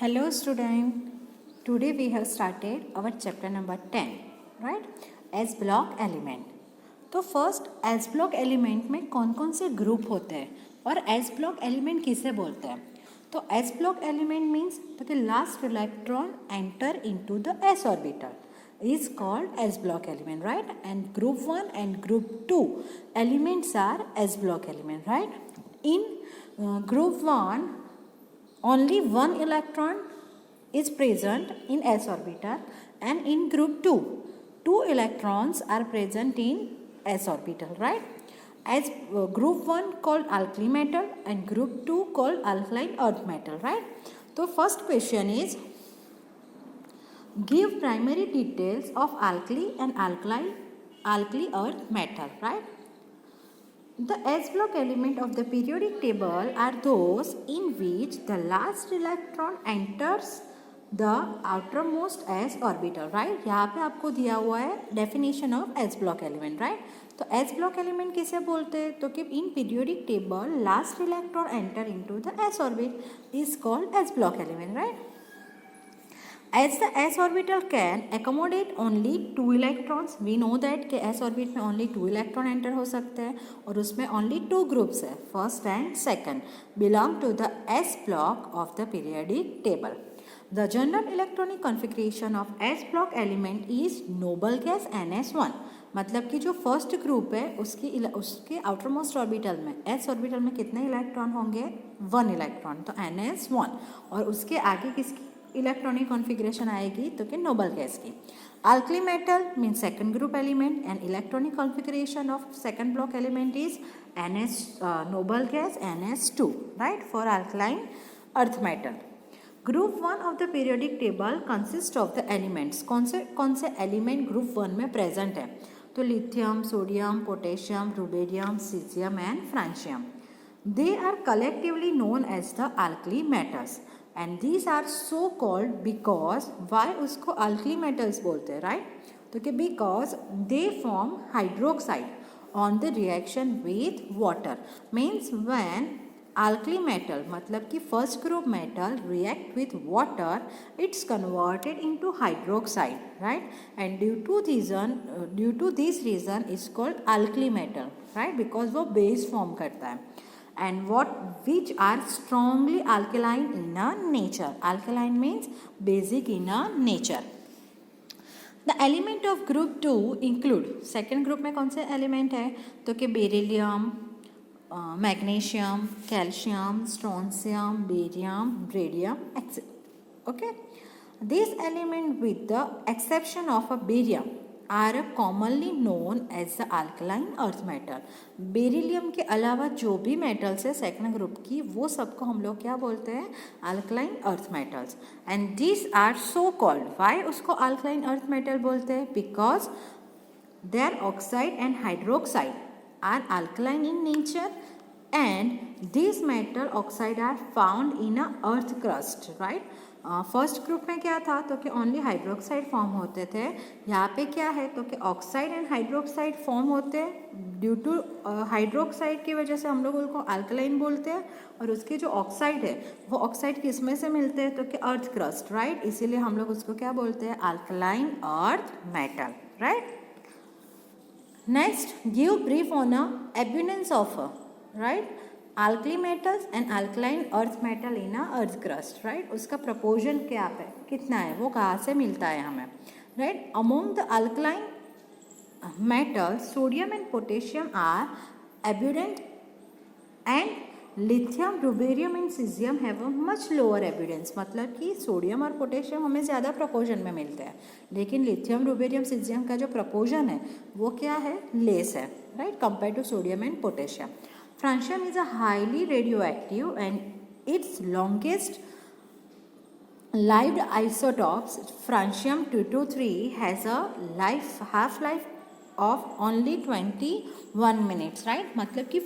Hello student, today we have started our chapter number 10, right? S block element. तो first S block element में कौन कौन से group होते हैं और एस ब्लॉक एलिमेंट किसे बोलते हैं? तो S block element means the last electron enter into the S orbital is called S block element, right? And group 1 and group 2 elements are S block element, right? In group 1 only one electron is present in s orbital, and in group 2 two electrons are present in s orbital, right? As group 1 called alkali metal and group 2 called alkaline earth metal, right? So first question is, give primary details of alkali and alkali earth metal, right? The S block element of the periodic table are those in which the last electron enters the outermost s orbital, right? यहाँ पे आपको दिया हुआ है definition of S block element, right? तो S block element किसे बोलते हैं? तो कि in periodic table last electron enter into the s orbit is called S block element, right? As the s orbital can accommodate only two electrons, we know that कि s orbit में only two electron enter हो सकते हैं और उसमें only two groups है, first and second, belong to the s block of the periodic table. The general electronic configuration of s block element is noble gas ns1. मतलब कि जो first group है उसके आउटर मोस्ट ऑर्बिटल में S orbital में कितने electron होंगे? One electron, तो ns1. और उसके आगे किसकी इलेक्ट्रॉनिक कॉन्फ़िगरेशन आएगी? तो कि नोबल गैस की. Alkali metal mean second group element and electronic configuration of second block element is noble gas ns2, right, for alkaline earth metal. Group 1 of the periodic table consist of the elements. कौन से element group 1 में present है? तो lithium, sodium, potassium, rubidium, caesium and francium. They are collectively known as the alkali metals, and these are so called because, why उसको alkali metals बोलते हैं, right? तो कि because they form hydroxide on the reaction with water. Means when alkali metal मतलब कि first group metal react with water, it's converted into hydroxide, right? And due to this reason is called alkali metal, right? Because वो base form करता है. And which are strongly alkaline in a nature. Alkaline means basic in a nature. The element of group 2 include, second group में कौन से element है? तो कि beryllium, magnesium, calcium, strontium, barium, radium, etc. Okay? These elements with the exception of a barium are commonly known as the alkaline earth metal. Beryllium के अलावा जो भी मेटल्स है सेकंड ग्रुप की, वो सबको हम लोग क्या बोलते हैं? Alkaline earth metals. And this are so called, why उसको अल्कलाइन अर्थ मेटल बोलते हैं? Because their oxide and hydroxide are alkaline in nature and these metal oxide are found in a earth crust, right? First group में क्या था? तो कि only hydroxide form होते थे. यहाँ पे क्या है? तो कि ऑक्साइड एंड हाइड्रोक्साइड फॉर्म होते हैं. ड्यू टू हाइड्रोक्साइड की वजह से हम लोग उनको अल्कलाइन बोलते हैं, और उसके जो ऑक्साइड है वो ऑक्साइड किस में से मिलते हैं? तो कि अर्थ क्रस्ट, राइट? इसीलिए हम लोग उसको क्या बोलते हैं? Alkaline earth metal, right? Next, give brief on abundance of right alkali metals and alkaline earth metal in a earth crust, right? उसका proportion क्या है, कितना है, वो कहाँ से मिलता है हमें, right? Among the alkaline metals, sodium and potassium are abundant, and lithium, rubidium and cesium have a much lower abundance. मतलब कि सोडियम और पोटेशियम हमें ज़्यादा proportion में मिलते हैं, लेकिन लिथियम, रुबेरियम, सीजियम का जो proportion है वो क्या है? लेस है, right? Compared to sodium and potassium. Francium is a highly radioactive, and its longest lived isotopes, francium 223, has a half-life of only 21 minutes, right? मतलब कि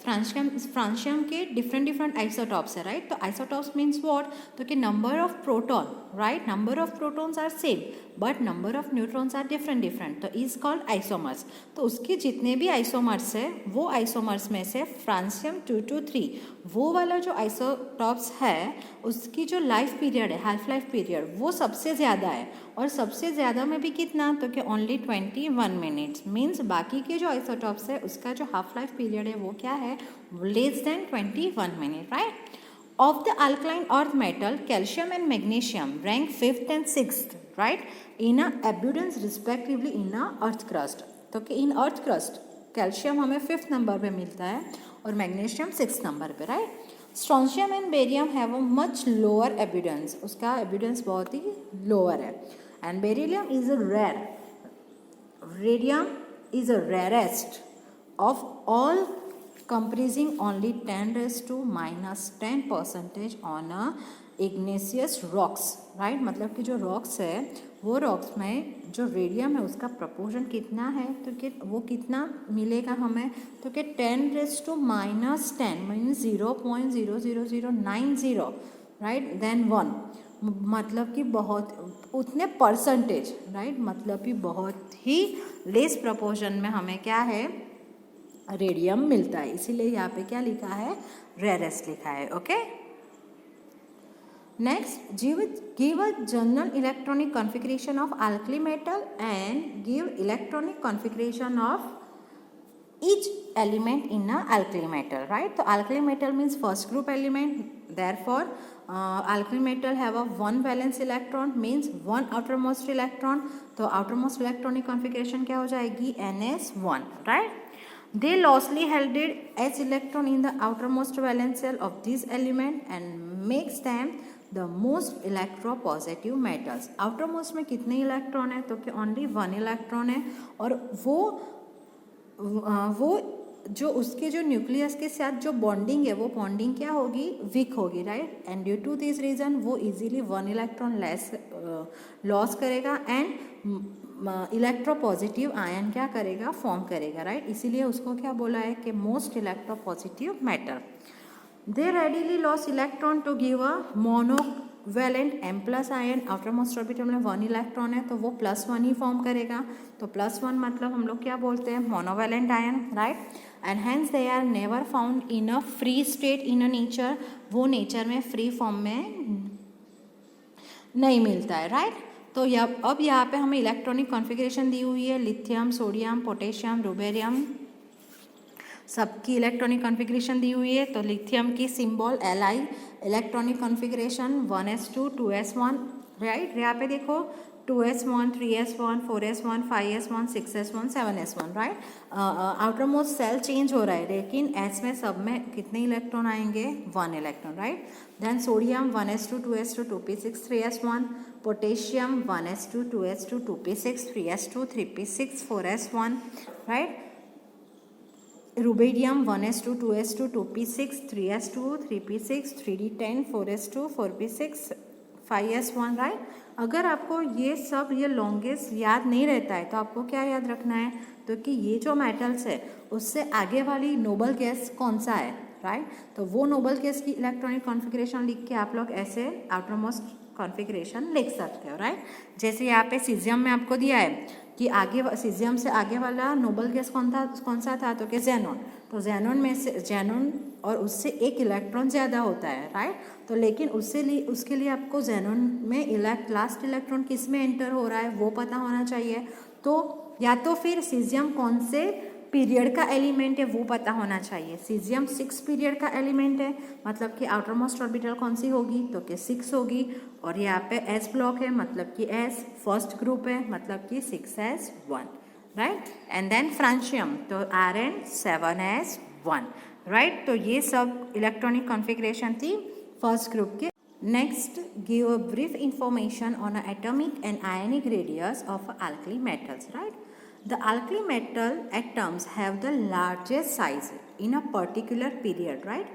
फ्रांशियम के डिफरेंट आइसोटॉप्स है, राइट। तो आइसोटॉप्स मीन्स व्हाट, तो कि number of proton, right, number of protons are same but number of neutrons are different, तो is called isomers. तो उसके जितने भी आइसोमर्स है वो आइसोमर्स में से फ्रांशियम 223 वो वाला जो आइसोटॉप्स है उसकी जो लाइफ पीरियड है, हाफ लाइफ पीरियड, वो सबसे ज़्यादा है। और सबसे ज़्यादा में भी कितना, तो कि ओनली 21 मिनट्स, मीन्स बाकी के जो आइसोटॉप्स है उसका जो हाफ लाइफ पीरियड है वो क्या है, less than 21 minute, right. Of the alkaline earth metal calcium and magnesium rank 5th and 6th, right, in एब्यूडेंस respectively in earth crust. तो कि इन अर्थ क्रस्ट कैल्शियम हमें 5th नंबर पे मिलता है और मैग्नीशियम 6th नंबर पे, right. Strontium and barium have a much lower evidence, उसका evidence बहुत ही लोअर है। And beryllium is a rare, radium is a rarest of all, comprising only 10⁻10% on a igneous rocks, right. मतलब कि जो rocks है वो रॉक्स में जो रेडियम है उसका प्रपोर्शन कितना है, तो कि वो कितना मिलेगा हमें, तो कि 10⁻10 मीन्स 0.00090, राइट, देन 1, मतलब कि बहुत उतने परसेंटेज, राइट, मतलब कि बहुत ही लेस प्रपोर्शन में हमें क्या है, रेडियम मिलता है। इसीलिए यहाँ पे क्या लिखा है, रेयरेस्ट लिखा है, okay. Next, give a general electronic configuration of alkali metal and give electronic configuration of each element in a alkali metal, right? So alkali metal means first group element, therefore alkali metal have a one valence electron, means one outermost electron, तो outermost electronic configuration क्या हो जाएगी, ns1, right? They loosely held H electron in the outermost valence shell of this element and makes them the most electropositive metals. outermost में कितने electron है, तो कि only one electron है, और वो जो उसके जो न्यूक्लियस के साथ जो बॉन्डिंग है वो बॉन्डिंग क्या होगी, वीक होगी, right. And due to this reason वो easily one electron less loss करेगा एंड इलेक्ट्रोपॉजिटिव आयन क्या करेगा, फॉर्म करेगा, राइट। इसीलिए उसको क्या बोला है कि most electropositive metal. They readily lose electron to give a monovalent M plus ion, outer most orbital में 1 इलेक्ट्रॉन है तो वो +1 ही फॉर्म करेगा, तो +1 मतलब हम लोग क्या बोलते हैं, monovalent ion, right. And hence they are never found in a free state in a nature, वो नेचर में फ्री फॉर्म में नहीं मिलता है, राइट। तो अब यहाँ पे हमें इलेक्ट्रॉनिक कॉन्फ़िगरेशन दी हुई है, लिथियम, सोडियम, पोटेशियम, रुबेरियम, सबकी इलेक्ट्रॉनिक कॉन्फ़िगरेशन दी हुई है। तो लिथियम की symbol Li, electronic configuration 1s2 2s1, right. यहाँ पे देखो 2s1 3s1 4s1 5s1 6s1 7s1, right. Outer most shell change हो रहा है लेकिन S में सब में कितने इलेक्ट्रॉन आएंगे, 1 electron, right. Then sodium 1s2 2s2 2p6 3s1, potassium 1s2 2s2 2p6 3s2 3p6 4s1, right. Rubidium 1s2 2s2 2p6 3s2 3p6 3d10 4s2 4p6 5s1, right. अगर आपको ये सब ये लॉन्गेस्ट याद नहीं रहता है तो आपको क्या याद रखना है, तो कि ये जो मेटल्स है उससे आगे वाली नोबल गैस कौन सा है, राइट। तो वो नोबल गैस की इलेक्ट्रॉनिक कॉन्फ़िगरेशन लिख के आप लोग ऐसे आउटर मोस्ट कॉन्फ़िगरेशन लिख सकते हो, राइट। जैसे यहाँ पे सीजियम में आपको दिया है कि आगे सीजियम से आगे वाला नोबल गैस कौन सा था, तो कि ज़ेनॉन। तो ज़ेनॉन में से ज़ेनॉन और उससे एक इलेक्ट्रॉन ज़्यादा होता है, राइट। तो लेकिन उसके लिए आपको ज़ेनॉन में लास्ट इलेक्ट्रॉन किस में एंटर हो रहा है वो पता होना चाहिए। तो या तो फिर सीजियम कौन से पीरियड का एलिमेंट है वो पता होना चाहिए। सीजियम 6 पीरियड का एलिमेंट है, मतलब कि आउटर मोस्ट ऑर्बिटल कौन सी होगी, तो कि 6 होगी। और यहाँ पे S ब्लॉक है मतलब कि S फर्स्ट ग्रुप है मतलब कि 6s1, right. And then francium तो Rn 7s1, राइट। तो ये सब इलेक्ट्रॉनिक कॉन्फ़िगरेशन थी फर्स्ट ग्रुप के। Next, give a brief information on atomic and ionic radius of alkali metals, right? The alkali metal atoms have the largest size in a particular period, right,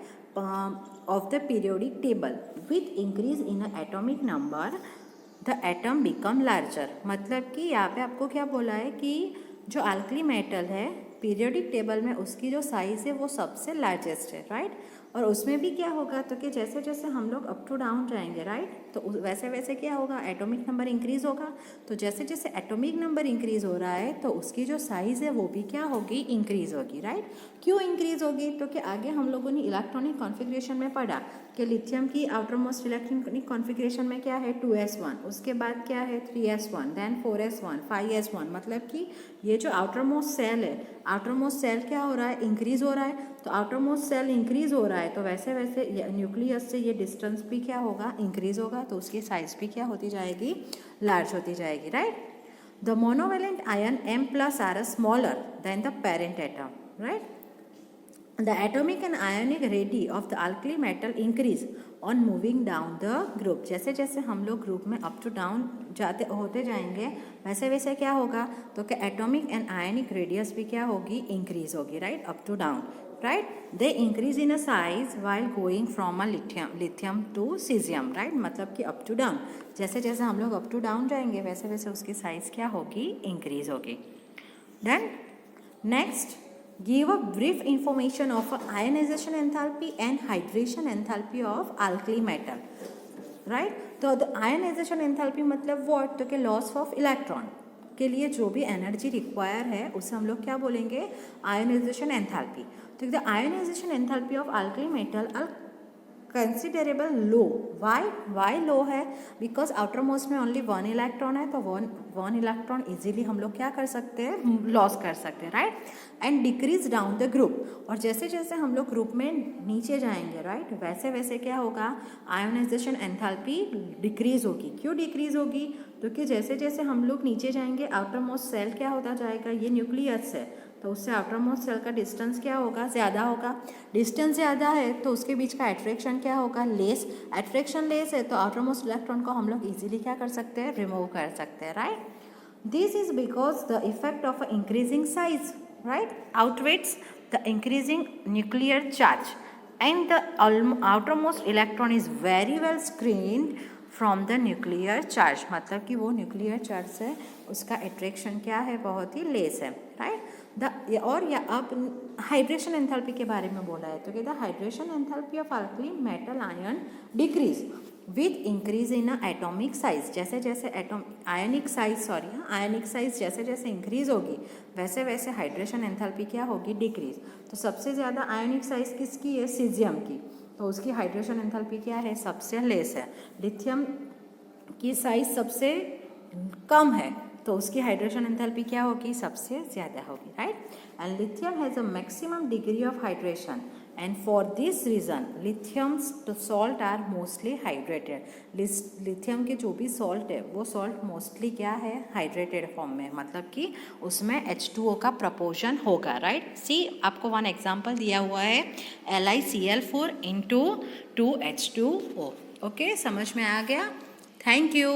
of the periodic table. With increase in a atomic number, the atom become larger. मतलब कि यहाँ पे आपको क्या बोला है कि जो alkali metal है पीरियोडिक टेबल में उसकी जो साइज़ है वो सबसे लार्जेस्ट है, राइट। और उसमें भी क्या होगा, तो कि जैसे जैसे हम लोग अप टू डाउन जाएंगे, राइट, तो वैसे वैसे क्या होगा, एटॉमिक नंबर इंक्रीज़ होगा। तो जैसे जैसे एटॉमिक नंबर इंक्रीज़ हो रहा है तो उसकी जो साइज़ है वो भी क्या होगी, इंक्रीज़ होगी, राइट। क्यों इंक्रीज़ होगी, तो कि आगे हम लोगों ने इलेक्ट्रॉनिक कॉन्फ़िगरेशन में पढ़ा कि लिथियम की आउटर मोस्ट इलेक्ट्रॉनिक कॉन्फ़िगरेशन में क्या है, 2s1, उसके बाद क्या है 3s1, देन 4s1, 5s1, मतलब कि ये जो आउटर मोस्ट सेल है, आउटर मोस्ट सेल क्या हो रहा है, इंक्रीज़ हो रहा है। तो आउटर मोस्ट सेल इंक्रीज़ हो रहा है तो वैसे वैसे न्यूक्लियस से ये डिस्टेंस भी क्या होगा, इंक्रीज़ होगा, तो उसकी साइज़ भी क्या होती जाएगी, लार्ज होती जाएगी, right. The monovalent ion M+ are smaller than the parent atom, right. The atomic and ionic radii of the alkali metal increase on moving down the group. जैसे जैसे हम लोग ग्रुप में अप टू डाउन जाते होते जाएंगे वैसे वैसे क्या होगा, तो कि एटॉमिक एंड आयनिक रेडियस भी क्या होगी, इंक्रीज होगी, right, up to down, right. They increase in a size while going from a lithium to caesium, right, मतलब कि अप टू डाउन, जैसे जैसे हम लोग अप टू डाउन जाएंगे वैसे वैसे उसकी साइज क्या होगी, इंक्रीज होगी. Then next, give a brief information of ionization enthalpy and hydration enthalpy of alkali metal, right. तो ionization enthalpy मतलब what, तो कि लॉस ऑफ इलेक्ट्रॉन के लिए जो भी एनर्जी रिक्वायर है उसे हम लोग क्या बोलेंगे, आयोनाइजेशन एंथैल्पी. तो the ionization enthalpy of alkali metal are considerable low. Why low है, बिकॉज आउटर मोस्ट में ओनली 1 इलेक्ट्रॉन है, तो वन इलेक्ट्रॉन इजीली हम लोग क्या कर सकते हैं, लॉस कर सकते हैं, right. And decrease down the group, और जैसे जैसे हम लोग ग्रुप में नीचे जाएंगे, राइट, वैसे वैसे क्या होगा, आयोनाइजेशन एंथैल्पी डिक्रीज होगी. क्यों डिक्रीज होगी, तो कि जैसे जैसे हम लोग नीचे जाएंगे आउटर मोस्ट सेल क्या होता जाएगा, ये न्यूक्लियस है, तो उससे आउटर मोस्ट सेल का डिस्टेंस क्या होगा, ज़्यादा होगा. डिस्टेंस ज़्यादा है तो उसके बीच का एट्रैक्शन क्या होगा, लेस. एट्रैक्शन लेस है तो आउटर मोस्ट इलेक्ट्रॉन को हम लोग इजीली क्या कर सकते हैं, रिमूव कर सकते हैं, right. This is because the effect of increasing size, right, outweighs the increasing nuclear charge and the outermost electron is very well screened from the nuclear charge, मतलब कि वो न्यूक्लियर चार्ज से उसका एट्रैक्शन क्या है, बहुत ही लेस है, right. और या अब हाइड्रेशन एंथैल्पी के बारे में बोला है, तो कि the hydration enthalpy of alkali metal ion decrease with increase in atomic size. जैसे जैसे आयनिक साइज जैसे जैसे इंक्रीज होगी वैसे वैसे हाइड्रेशन एंथैल्पी क्या होगी, डिक्रीज. तो सबसे ज़्यादा आयनिक साइज किसकी है, सीजियम की, तो उसकी हाइड्रेशन एंथैल्पी क्या है, सबसे लेस है. लिथियम की साइज सबसे कम है तो उसकी हाइड्रेशन एंथैल्पी क्या होगी, सबसे ज़्यादा होगी, right. And lithium has a maximum degree of hydration and for this reason lithium salt are mostly hydrated. Lithium के जो भी सॉल्ट है वो सॉल्ट मोस्टली क्या है, हाइड्रेटेड फॉर्म में, मतलब कि उसमें H2O का प्रपोर्शन होगा, राइट. सी आपको 1 एग्जाम्पल दिया हुआ है, LiCl4 × 2H2O. ओके, समझ में आ गया. Thank you.